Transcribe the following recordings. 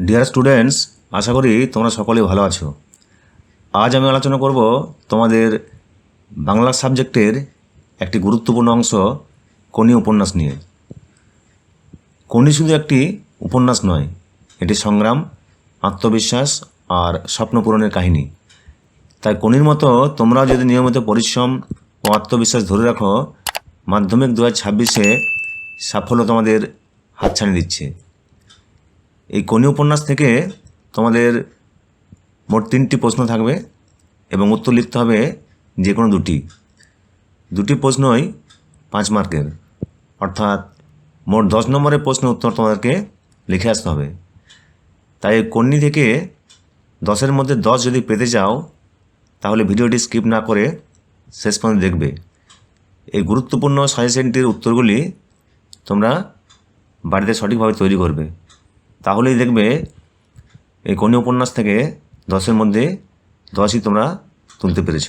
Dear students, আশা করি তোমরা সকলেই ভালো আছো। আজ আমি আলোচনা করব তোমাদের বাংলা সাবজেক্টের একটি গুরুত্বপূর্ণ অংশ কোনি উপন্যাস নিয়ে। কোনি শুধু একটি উপন্যাস নয়, এটি সংগ্রাম, আত্মবিশ্বাস আর স্বপ্ন পূরণের কাহিনী। তাই কোনির মতো তোমরাও যদি নিয়মিত পরিশ্রম ও আত্মবিশ্বাস ধরে রাখো, মাধ্যমিক 2026-এ সাফল্য তোমাদের হাতছানি দিচ্ছে। এই কোনি উপন্যাস থেকে তোমাদের মোট 3টি প্রশ্ন থাকবে এবং উত্তর লিখতে হবে যে কোনো দুটি প্রশ্নই 5 মার্কের, অর্থাৎ মোট 10 নম্বরের প্রশ্নের উত্তর তোমাদেরকে লিখে আসতে হবে। তাই কোনি থেকে 10-এর মধ্যে 10 যদি পেতে চাও, তাহলে ভিডিওটি স্কিপ না করে শেষ পর্যন্ত দেখবে। এই গুরুত্বপূর্ণ সাজেশনটির উত্তরগুলি তোমরা বাড়িতে সঠিকভাবে তৈরি করবে, তাহলেই দেখবে এই কোনি উপন্যাস থেকে 10-এর মধ্যে 10ই তোমরা তুলতে পেরেছ।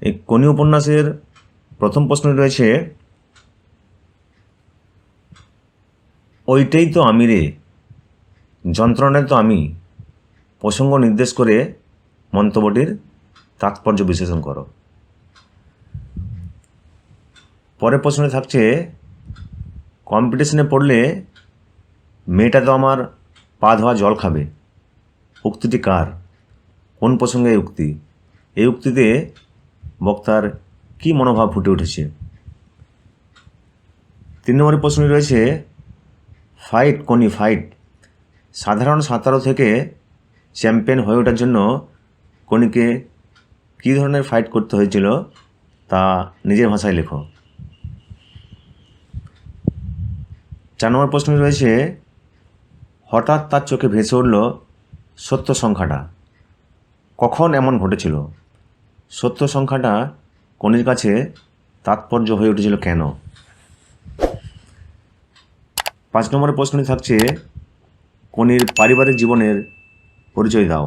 এই কোনি উপন্যাসের প্রথম প্রশ্ন রয়েছে, ওইটাই তো আমি রে, যন্ত্রণায় তো আমি, প্রসঙ্গ নির্দেশ করে মন্তব্যটির তাৎপর্য বিশ্লেষণ করো। পরের প্রশ্নে থাকছে, কম্পিটিশনে পড়লে মেয়েটা তো আমার পা ধোয়া জল খাবে, উক্তিটি কার? কোন প্রসঙ্গে এই উক্তি? এই উক্তিতে বক্তার কী মনোভাব ফুটে উঠেছে? 3 নম্বরের প্রশ্নে রয়েছে, ফাইট কোনি ফাইট, সাধারণ সাঁতারু থেকে চ্যাম্পিয়ন হয়ে ওঠার জন্য কোনিকে কী ধরনের ফাইট করতে হয়েছিল তা নিজের ভাষায় লেখো। 4 নম্বর প্রশ্নে রয়েছে, হঠাৎ তার চোখে ভেসে উঠল সত্য সংখ্যাটা, কখন এমন ঘটেছিল? সত্য সংখ্যাটা কোনির কাছে তাৎপর্য হয়ে উঠেছিল কেন? 5 নম্বরের প্রশ্নে থাকছে, কোনির পারিবারিক জীবনের পরিচয় দাও।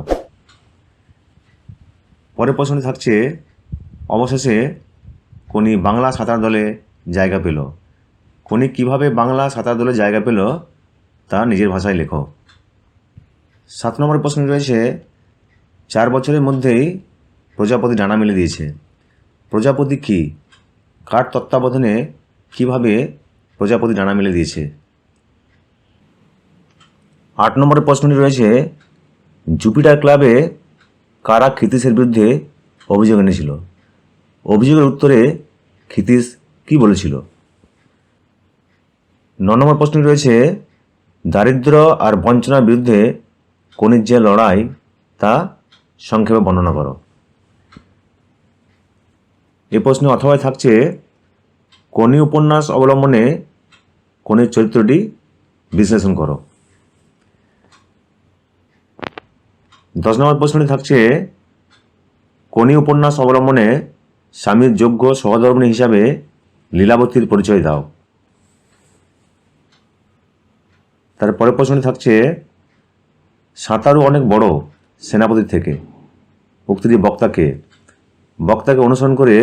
পরের প্রশ্নে থাকছে, অবশেষে কোনি বাংলা সাঁতার দলে জায়গা পেল, কোনি কীভাবে বাংলা সাঁতার দলে জায়গা পেল তা নিজের ভাষায় লেখো। 7 নম্বরের প্রশ্ন রয়েছে, 4 বছরের মধ্যেই প্রজাপতি ডানা মেলে দিয়েছে, প্রজাপতি কি, কার তত্ত্বাবধানে কীভাবে প্রজাপতি ডানা মেলে দিয়েছে? 8 নম্বরের প্রশ্নটি রয়েছে, জুপিটার ক্লাবে কারা ক্ষিতীশের বিরুদ্ধে অভিযোগ এনেছিল, অভিযোগের উত্তরে ক্ষিতীশ কী বলেছিল? 9 নম্বর প্রশ্নটি রয়েছে, দারিদ্র আর বঞ্চনার বিরুদ্ধে কোনির যে লড়াই তা সংক্ষেপে বর্ণনা করো। এই প্রশ্নে অথবায় থাকছে, কোনি উপন্যাস অবলম্বনে কোনির চরিত্রটি বিশ্লেষণ করো। 10 নম্বর প্রশ্নটি থাকছে, কোনি উপন্যাস অবলম্বনে স্বামীর যোগ্য সহধর্মিণী হিসাবে লীলাবতীর পরিচয় দাও। তারপরের প্রশ্নটি থাকছে, সাঁতারু অনেক বড় সেনাপতির থেকে, উক্তিটি বক্তাকে অনুসরণ করে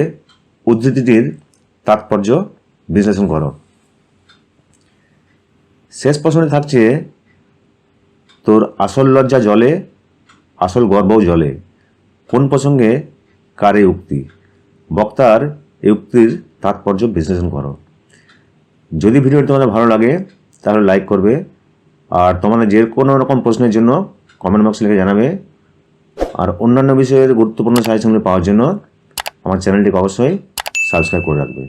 উদ্ধৃতিটির তাৎপর্য বিশ্লেষণ করো। শেষ প্রশ্নটি থাকছে, তোর আসল লজ্জা জলে, আসল গর্বও জলে, কোন প্রসঙ্গে কার এই উক্তি? বক্তার এই উক্তির তাৎপর্য বিশ্লেষণ করো। যদি ভিডিওটি তোমাদের ভালো লাগে তাহলে লাইক করবে, আর তোমাদের যে কোনো রকম প্রশ্নের জন্য কমেন্ট বক্সে লিখে জানাবে। আর অন্যান্য বিষয়ের গুরুত্বপূর্ণ সাজেশনগুলি পাওয়ার জন্য আমার চ্যানেলটিকে অবশ্যই সাবস্ক্রাইব করে রাখবে।